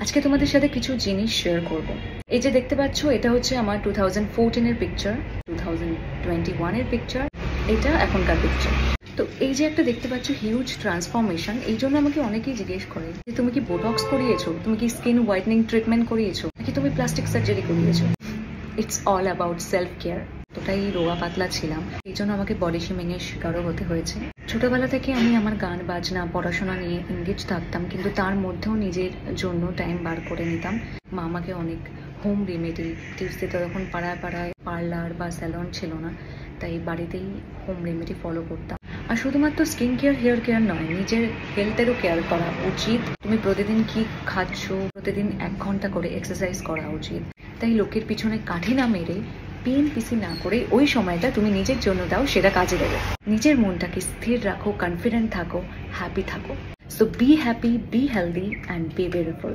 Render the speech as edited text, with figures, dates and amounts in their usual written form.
আজকে তোমাদের সাথে কিছু জিনিস শেয়ার করব। এই যে দেখতে পাচ্ছ, এটা হচ্ছে আমার 2014 এর পিকচার, 2021 এর পিকচার, এটা এখনকার পিকচার। তো এই যে একটা দেখতে পাচ্ছ হিউজ ট্রান্সফরমেশন, এই জন্য আমাকে অনেকেই জিজ্ঞেস করে যে তুমি কি বোটক্স করিয়েছো, তুমি কি স্কিন হোয়াইটনিং ট্রিটমেন্ট করিয়েছো, নাকি তুমি প্লাস্টিক সার্জারি করিয়েছো। It's all about self care. তোটাই রোগা পাতলা ছিলাম, এই জন্য আমাকে বডি শেমিং এর শিকারও হতে হয়েছে। ছোটবেলা থেকে আমি আমার গান বাজনা পড়াশোনা নিয়ে এনগেজ থাকতাম, কিন্তু তার মধ্যেও নিজের জন্য টাইম বার করে নিতাম। মা আমাকে অনেক হোম রেমেডি টিপস দিত। তখন পাড়ায় পাড়ায় পার্লার বা স্যালন ছিল না, তাই বাড়িতেই হোম রেমেডি ফলো করতাম। আর শুধুমাত্র স্কিন কেয়ার হেয়ার কেয়ার নয়, নিজের হেলথেরও কেয়ার করা উচিত। তুমি প্রতিদিন কি খাচ্ছ, প্রতিদিন 1 ঘন্টা করে এক্সারসাইজ করা উচিত। তাই লোকের পিছনে কাঠি না মেরে, পিএনপিসি না করে ওই সময়টা তুমি নিজের জন্য দাও, সেটা কাজে দেবে। নিজের মনটাকে স্থির রাখো, কনফিডেন্ট থাকো, হ্যাপি থাকো। So be happy, be healthy and B beautiful.